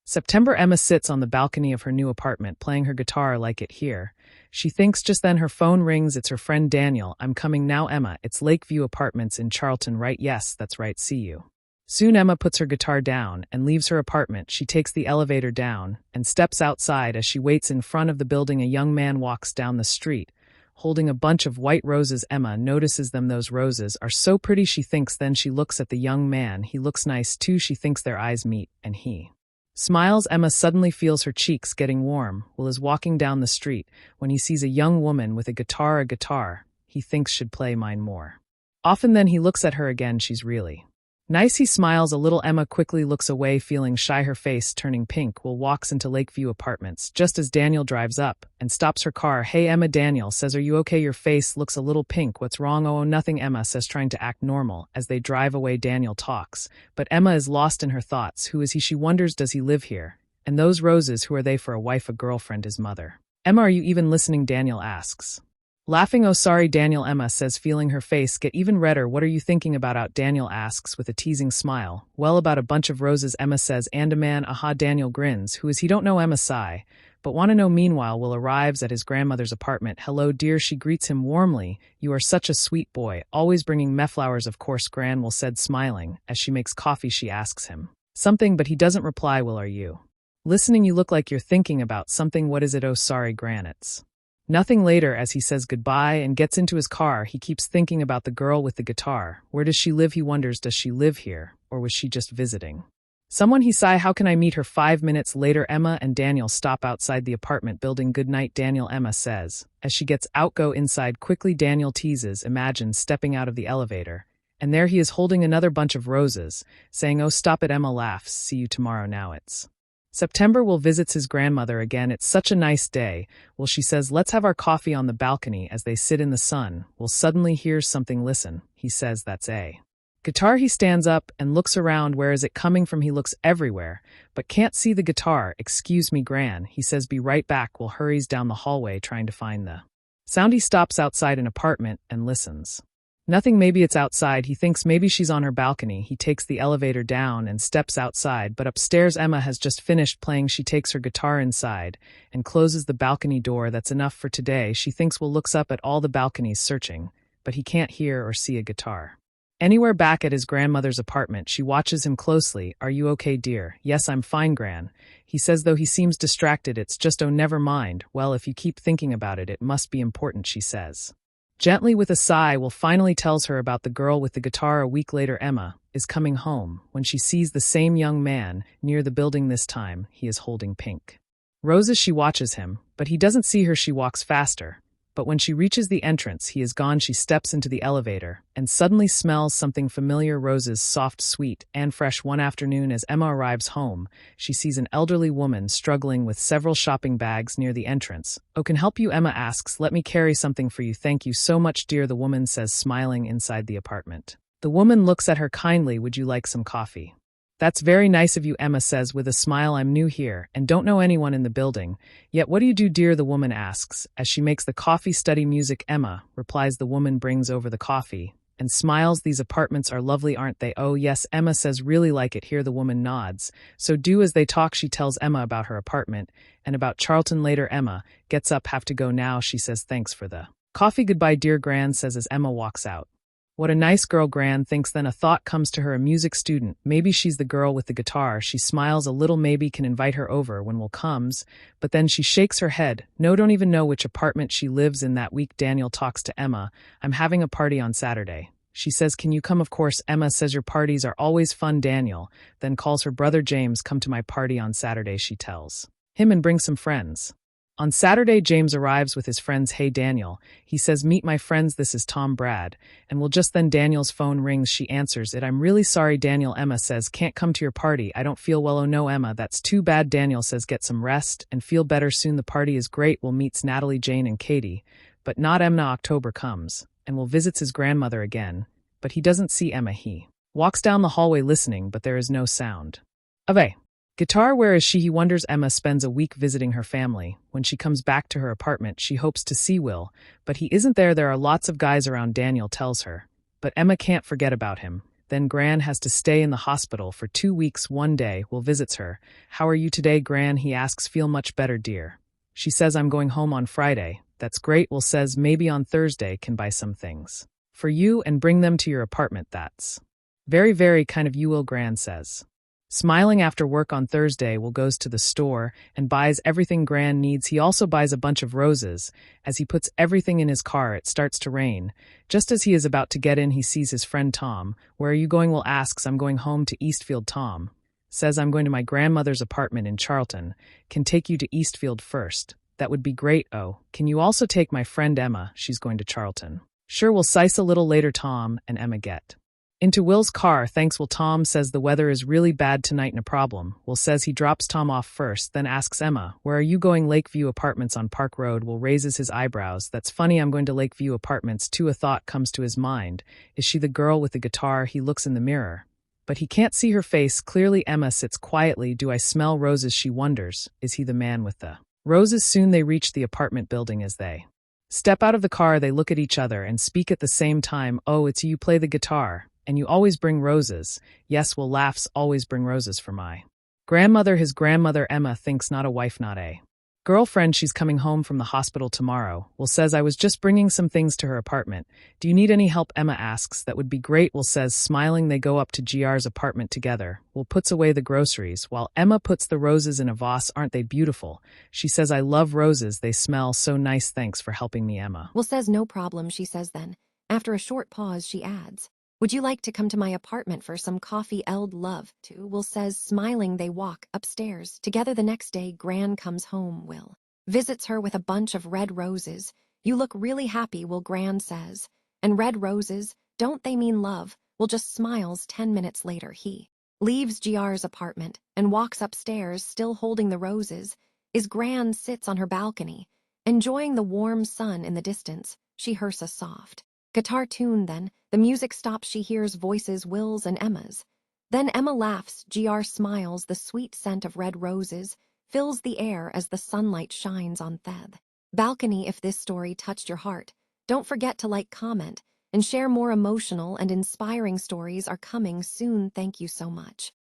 September. Emma sits on the balcony of her new apartment, playing her guitar like it here. She thinks just then her phone rings. It's her friend Daniel. "I'm coming now, Emma. It's Lakeview Apartments in Charlton, right?" "Yes, that's right, see you." Soon Emma puts her guitar down and leaves her apartment. She takes the elevator down and steps outside. As she waits in front of the building, a young man walks down the street, holding a bunch of white roses. Emma notices them. Those roses are so pretty, she thinks. Then she looks at the young man. He looks nice too. She thinks their eyes meet, and he smiles. Emma suddenly feels her cheeks getting warm. Will is walking down the street when he sees a young woman with a guitar he thinks should play mine more often. Then he looks at her again. She's really nice. He smiles a little. Emma quickly looks away, feeling shy, her face turning pink. Will walks into Lakeview Apartments just as Daniel drives up and stops her car. "Hey, Emma," Daniel says. "Are you okay? Your face looks a little pink. What's wrong?" "Oh, nothing," Emma says, trying to act normal. As they drive away, Daniel talks, but Emma is lost in her thoughts. Who is he? She wonders. Does he live here? And those roses, who are they? For a wife, a girlfriend, his mother? "Emma, are you even listening?" Daniel asks, laughing. "Oh, sorry, Daniel," Emma says, feeling her face get even redder. "What are you thinking about?" Daniel asks with a teasing smile. "Well, about a bunch of roses," Emma says. "And a man." "Aha," Daniel grins. "Who is he?" "Don't know," Emma sigh, but want to know. Meanwhile, Will arrives at his grandmother's apartment. "Hello, dear," she greets him warmly. "You are such a sweet boy, always bringing me flowers." "Of course, Gran," Will said, smiling. As she makes coffee, she asks him something, but he doesn't reply. "Will, are you listening? You look like you're thinking about something." "What is it?" "Oh, sorry, Gran, it's nothing." Later, as he says goodbye and gets into his car, he keeps thinking about the girl with the guitar. Where does she live? He wonders. Does she live here, or was she just visiting someone? He sigh. How can I meet her? 5 minutes later, Emma and Daniel stop outside the apartment building. "Good night, Daniel," Emma says. As she gets out, "Go inside quickly." Daniel teases. Imagine stepping out of the elevator, and there he is holding another bunch of roses, saying, "Oh, stop it." Emma laughs. "See you tomorrow now." It's September. Will visits his grandmother again. It's such a nice day. Will, she says, "Let's have our coffee on the balcony." As they sit in the sun, Will suddenly hears something. "Listen," he says. "That's a guitar." He stands up and looks around. Where is it coming from? He looks everywhere, but can't see the guitar. "Excuse me, Gran," he says. "Be right back." Will hurries down the hallway trying to find the sound. He stops outside an apartment and listens. Nothing. Maybe it's outside. He thinks maybe she's on her balcony. He takes the elevator down and steps outside, but upstairs Emma has just finished playing. She takes her guitar inside and closes the balcony door. That's enough for today, she thinks. Will looks up at all the balconies searching, but he can't hear or see a guitar anywhere. Back at his grandmother's apartment, she watches him closely. "Are you okay, dear?" "Yes, I'm fine, Gran," he says, though he seems distracted. "It's just, oh, never mind." "Well, if you keep thinking about it, it must be important," she says gently. With a sigh, Will finally tells her about the girl with the guitar. A week later, Emma is coming home when she sees the same young man near the building. This time, he is holding pink roses. She watches him, but he doesn't see her. She walks faster, but when she reaches the entrance, he is gone. She steps into the elevator and suddenly smells something familiar. Roses, soft, sweet, and fresh. One afternoon, as Emma arrives home, she sees an elderly woman struggling with several shopping bags near the entrance. "Oh, can help you?" Emma asks. "Let me carry something for you." "Thank you so much, dear," the woman says, smiling. Inside the apartment, the woman looks at her kindly. "Would you like some coffee?" "That's very nice of you," Emma says with a smile. "I'm new here and don't know anyone in the building. Yet what do you do, dear?" the woman asks. As she makes the coffee, "Study music." Emma replies. The woman brings over the coffee and smiles. "These apartments are lovely, aren't they?" "Oh, yes," Emma says. "Really like it here." The woman nods. So do. As they talk, she tells Emma about her apartment and about Charlton. Later, Emma gets up. "Have to go now," she says. "Thanks for the coffee." "Goodbye, dear," Gran says as Emma walks out. "What a nice girl," Gran thinks. Then a thought comes to her. A music student. Maybe she's the girl with the guitar. She smiles a little. Maybe can invite her over when Will comes, but then she shakes her head. No, don't even know which apartment she lives in. That week, Daniel talks to Emma. "I'm having a party on Saturday." She says, "Can you come?" "Of course." Emma says, "Your parties are always fun." Daniel then calls her brother James. "Come to my party on Saturday," she tells him, "and bring some friends." On Saturday, James arrives with his friends. "Hey, Daniel," he says, "meet my friends. This is Tom, Brad, and Will." Just then Daniel's phone rings. She answers it. "I'm really sorry, Daniel," Emma says. "Can't come to your party. I don't feel well." "Oh no, Emma, that's too bad." Daniel says, "Get some rest and feel better soon. The party is great." Will meets Natalie, Jane, and Katie, but not Emma. October comes, and Will visits his grandmother again, but he doesn't see Emma. He walks down the hallway listening, but there is no sound of a guitar. Where is she? He wonders. Emma spends a week visiting her family. When she comes back to her apartment, she hopes to see Will, but he isn't there. There are lots of guys around, Daniel tells her, but Emma can't forget about him. Then Gran has to stay in the hospital for 2 weeks. One day, Will visits her. How are you today, Gran? He asks. Feel much better, dear. She says, I'm going home on Friday. That's great. Will says, maybe on Thursday can buy some things for you and bring them to your apartment. That's very, very kind of you, Will, Gran says. Smiling after work on Thursday, Will goes to the store and buys everything Gran needs. He also buys a bunch of roses. As he puts everything in his car, it starts to rain. Just as he is about to get in, he sees his friend Tom. Where are you going? Will asks. I'm going home to Eastfield. Tom says, I'm going to my grandmother's apartment in Charlton. Can take you to Eastfield first. That would be great. Oh, can you also take my friend Emma? She's going to Charlton. Sure, we'll sice a little later. Tom and Emma get into Will's car. Thanks, Will. Tom says the weather is really bad tonight. No problem. Will says he drops Tom off first, then asks Emma, where are you going? Lakeview Apartments on Park Road. Will raises his eyebrows. That's funny, I'm going to Lakeview Apartments too. A thought comes to his mind. Is she the girl with the guitar? He looks in the mirror, but he can't see her face clearly. Emma sits quietly. Do I smell roses? She wonders. Is he the man with the roses? Soon they reach the apartment building. As they step out of the car, they look at each other and speak at the same time. Oh, it's you play the guitar. And you always bring roses. Yes, Will laughs. Always bring roses for my grandmother. His grandmother. Emma thinks not a wife, not a girlfriend. She's coming home from the hospital tomorrow. Will says, I was just bringing some things to her apartment. Do you need any help? Emma asks. That would be great. Will says, smiling. They go up to GR's apartment together. Will puts away the groceries while Emma puts the roses in a vase. Aren't they beautiful? She says, I love roses. They smell so nice. Thanks for helping me, Emma. Will says, no problem, she says then. After a short pause, she adds, would you like to come to my apartment for some coffee? Eld love to. Will says, smiling. They walk upstairs together. The next day, Gran comes home. Will visits her with a bunch of red roses. You look really happy, Will, Gran says. And red roses, don't they mean love? Will just smiles. 10 minutes later, he leaves GR's apartment and walks upstairs, still holding the roses. Gran sits on her balcony, enjoying the warm sun in the distance. She hears a soft guitar tune. Then the music stops. She hears voices, Will's and Emma's. Then Emma laughs. GR smiles. The sweet scent of red roses fills the air as the sunlight shines on the balcony. If this story touched your heart, don't forget to like, comment, and share. More emotional and inspiring stories are coming soon. Thank you so much.